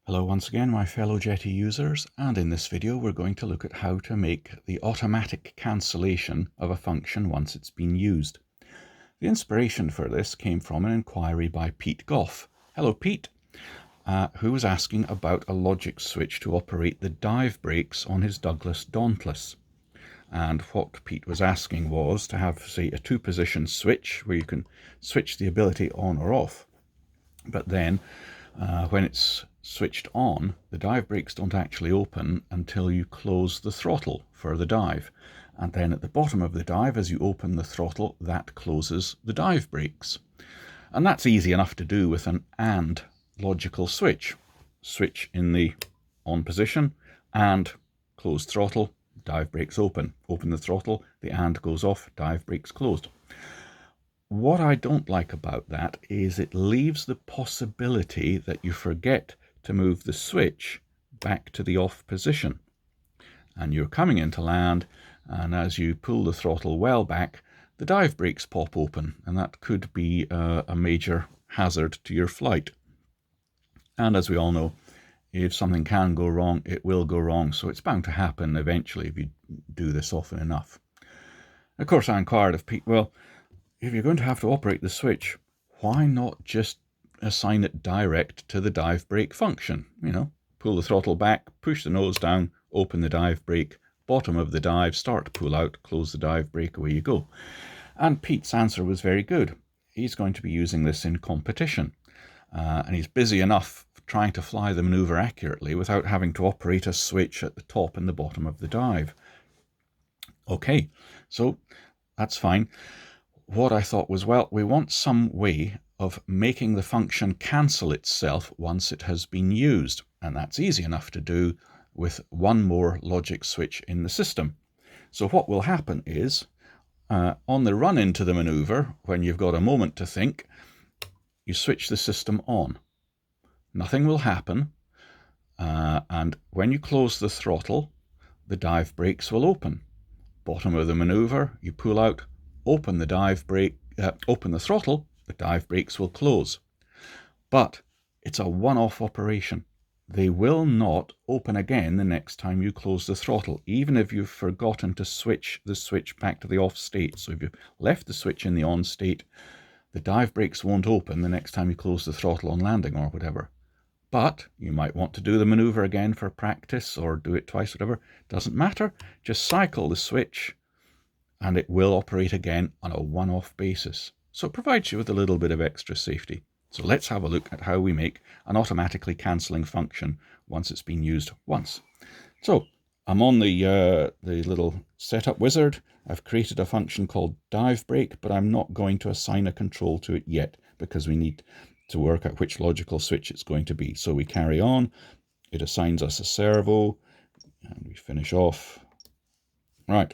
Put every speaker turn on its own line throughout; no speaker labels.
Hello once again, my fellow Jeti users, and in this video we're going to look at how to make the automatic cancellation of a function once it's been used. The inspiration for this came from an inquiry by Pete Goff. Hello Pete, who was asking about a logic switch to operate the dive brakes on his Douglas Dauntless. And what Pete was asking was to have, say, a two-position switch where you can switch the ability on or off, but then when it's switched on, the dive brakes don't actually open until you close the throttle for the dive. And then at the bottom of the dive, as you open the throttle, that closes the dive brakes. And that's easy enough to do with an AND logical switch. Switch in the on position and close throttle, dive brakes open. Open the throttle, the AND goes off, dive brakes closed. What I don't like about that is it leaves the possibility that you forget to move the switch back to the off position. And you're coming into land, and as you pull the throttle well back, the dive brakes pop open, and that could be a major hazard to your flight. And as we all know, if something can go wrong, it will go wrong, so it's bound to happen eventually if you do this often enough. Of course, I inquired of Pete, well, if you're going to have to operate the switch, why not just assign it direct to the dive brake function? You know, pull the throttle back, push the nose down, open the dive brake, bottom of the dive, start to pull out, close the dive brake, away you go. And Pete's answer was very good. He's going to be using this in competition. And he's busy enough trying to fly the maneuver accurately without having to operate a switch at the top and the bottom of the dive. Okay, so that's fine. What I thought was, well, we want some way of making the function cancel itself once it has been used. And that's easy enough to do with one more logic switch in the system. So what will happen is, on the run into the maneuver, when you've got a moment to think, you switch the system on. Nothing will happen. And when you close the throttle, the dive brakes will open. Bottom of the maneuver, you pull out, open the dive brake, open the throttle, the dive brakes will close. But it's a one-off operation. They will not open again the next time you close the throttle, even if you've forgotten to switch the switch back to the off state. So if you've left the switch in the on state, the dive brakes won't open the next time you close the throttle on landing or whatever. But you might want to do the maneuver again for practice or do it twice, whatever. Doesn't matter. Just cycle the switch and it will operate again on a one-off basis. So it provides you with a little bit of extra safety. So let's have a look at how we make an automatically cancelling function once it's been used once. So I'm on the little setup wizard. I've created a function called dive brake, but I'm not going to assign a control to it yet because we need to work out which logical switch it's going to be. So we carry on. It assigns us a servo and we finish off. Right.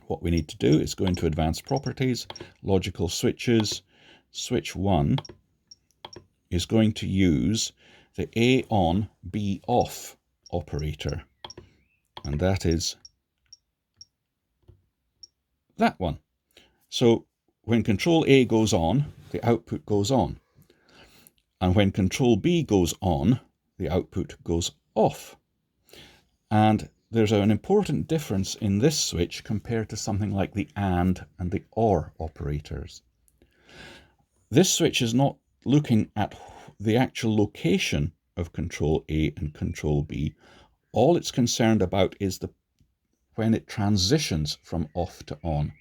What we need to do is go into advanced properties, logical switches. Switch 1 is going to use the A on, B off operator. And that is that one. So when control A goes on, the output goes on. And when control B goes on, the output goes off. And there's an important difference in this switch compared to something like the AND and the OR operators. This switch is not looking at the actual location of control A and control B. All it's concerned about is when it transitions from off to on.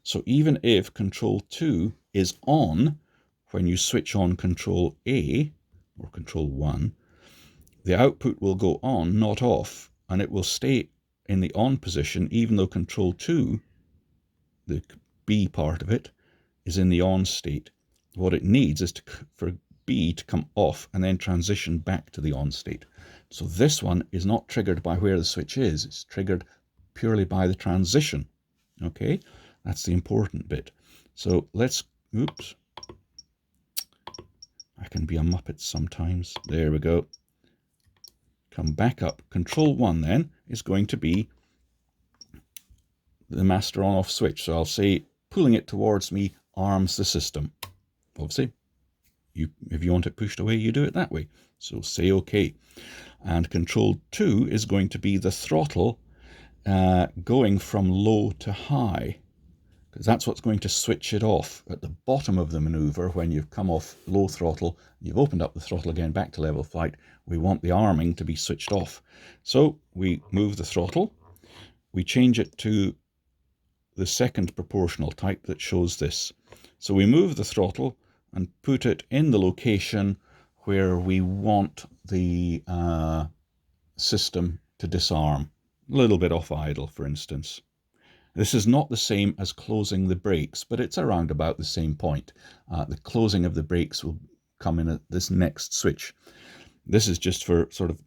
So even if control 2 is on when you switch on control A or control 1, the output will go on, not off, and it will stay in the on position even though control 2, the B part of it, is in the on state. What it needs is for B to come off and then transition back to the on state. So this one is not triggered by where the switch is. It's triggered purely by the transition. Okay, that's the important bit. So let's, oops, I can be a muppet sometimes. There we go. Come back up. Control 1 then is going to be the master on-off switch. So I'll say pulling it towards me arms the system. Obviously, if you want it pushed away, you do it that way. So say OK. And Control 2 is going to be the throttle going from low to high, because that's what's going to switch it off at the bottom of the maneuver. When you've come off low throttle, you've opened up the throttle again back to level flight, we want the arming to be switched off. So we move the throttle, we change it to the second proportional type that shows this. So we move the throttle and put it in the location where we want the system to disarm, a little bit off idle, for instance. This is not the same as closing the brakes, but it's around about the same point. The closing of the brakes will come in at this next switch. This is just for sort of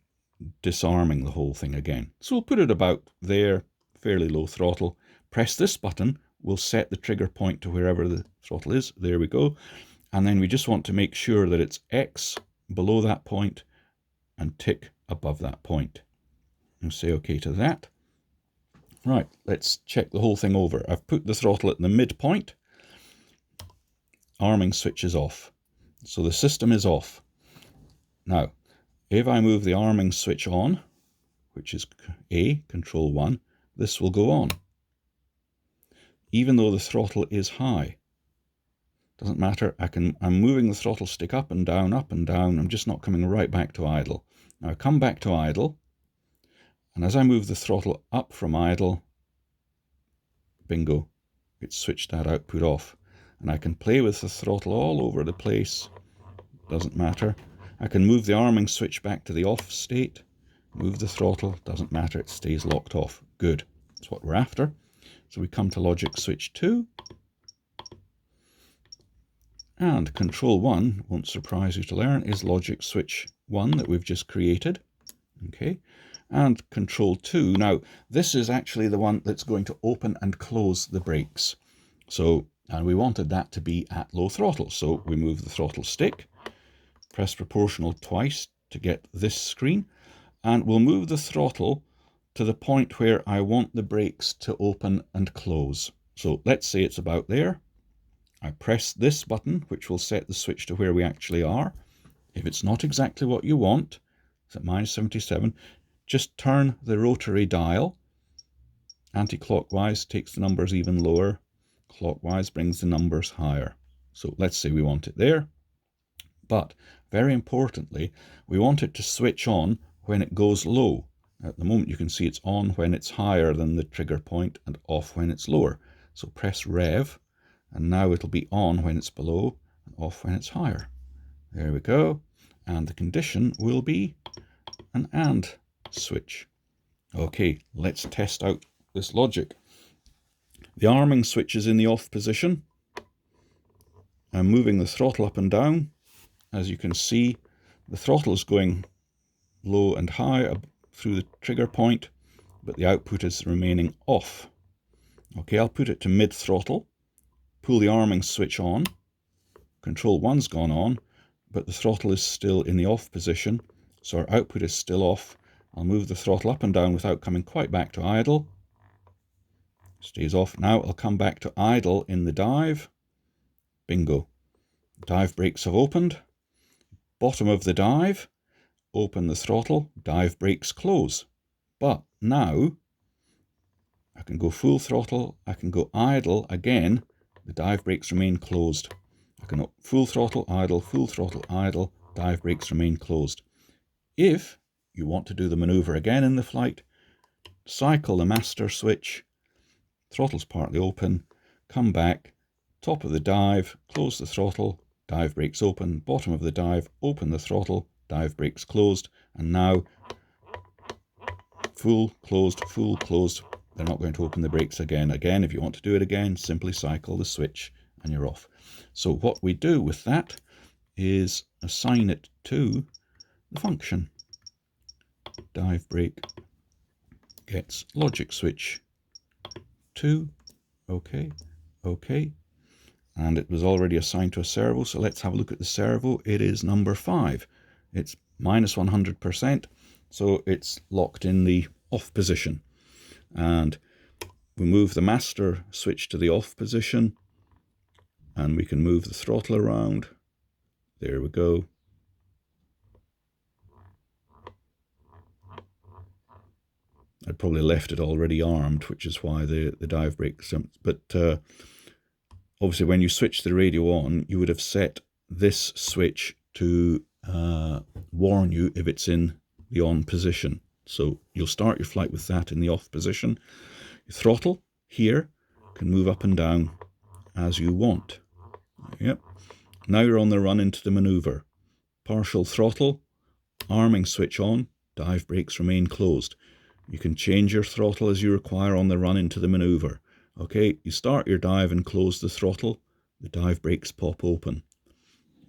disarming the whole thing again. So we'll put it about there, fairly low throttle. Press this button, we'll set the trigger point to wherever the throttle is. There we go. And then we just want to make sure that it's X below that point and tick above that point. And say OK to that. Right, let's check the whole thing over. I've put the throttle at the midpoint. Arming switch is off. So the system is off. Now, if I move the arming switch on, which is A, Control 1, this will go on. Even though the throttle is high. Doesn't matter, I'm moving the throttle stick up and down, I'm just not coming right back to idle. Now I come back to idle, and as I move the throttle up from idle, bingo, it's switched that output off. And I can play with the throttle all over the place, doesn't matter. I can move the arming switch back to the off state, move the throttle, doesn't matter, it stays locked off. Good, that's what we're after. So we come to logic switch 2. And Control 1, won't surprise you to learn, is logic switch 1 that we've just created. Okay, and Control 2. Now, this is actually the one that's going to open and close the brakes. So, and we wanted that to be at low throttle. So we move the throttle stick, press proportional twice to get this screen, and we'll move the throttle to the point where I want the brakes to open and close. So let's say it's about there. I press this button, which will set the switch to where we actually are. If it's not exactly what you want, it's at -77, just turn the rotary dial. Anti-clockwise takes the numbers even lower. Clockwise brings the numbers higher. So let's say we want it there. But very importantly, we want it to switch on when it goes low. At the moment you can see it's on when it's higher than the trigger point and off when it's lower. So press Rev, and now it'll be on when it's below and off when it's higher. There we go. And the condition will be an AND switch. Okay, let's test out this logic. The arming switch is in the off position. I'm moving the throttle up and down. As you can see, the throttle is going low and high up through the trigger point, but the output is remaining off. Okay, I'll put it to mid throttle, pull the arming switch on. Control 1's gone on, but the throttle is still in the off position, so our output is still off. I'll move the throttle up and down without coming quite back to idle. Stays off. Now I'll come back to idle in the dive. Bingo. Dive brakes have opened. Bottom of the dive, open the throttle, dive brakes close. But now I can go full throttle, I can go idle again, the dive brakes remain closed. I can go full throttle, idle, dive brakes remain closed. If you want to do the maneuver again in the flight, cycle the master switch, throttle's partly open, come back, top of the dive, close the throttle, dive brakes open, bottom of the dive, open the throttle, dive brakes closed, and now full, closed, they're not going to open the brakes again. Again, if you want to do it again, simply cycle the switch and you're off. So what we do with that is assign it to the function. Dive brake gets logic switch 2, okay, okay. And it was already assigned to a servo, so let's have a look at the servo. It is number 5. It's -100%, so it's locked in the off position. And we move the master switch to the off position, and we can move the throttle around. There we go. I'd probably left it already armed, which is why the dive brake. But obviously when you switch the radio on, you would have set this switch to warn you if it's in the on position. So you'll start your flight with that in the off position. Your throttle here can move up and down as you want. Yep. Now you're on the run into the maneuver. Partial throttle, arming switch on, dive brakes remain closed. You can change your throttle as you require on the run into the maneuver. Okay, you start your dive and close the throttle, the dive brakes pop open.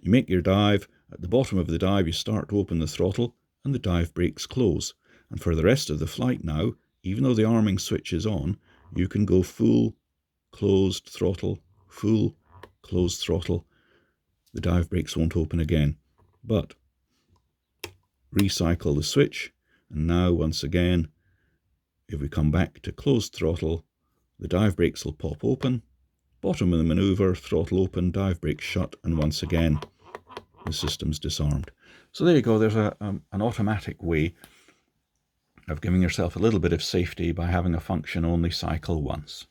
You make your dive, at the bottom of the dive you start to open the throttle and the dive brakes close. And for the rest of the flight now, even though the arming switch is on, you can go full closed throttle, full closed throttle. The dive brakes won't open again. But recycle the switch, and now once again, if we come back to closed throttle, the dive brakes will pop open, bottom of the maneuver, throttle open, dive brakes shut, and once again the system's disarmed. So there you go, there's an automatic way of giving yourself a little bit of safety by having a function only cycle once.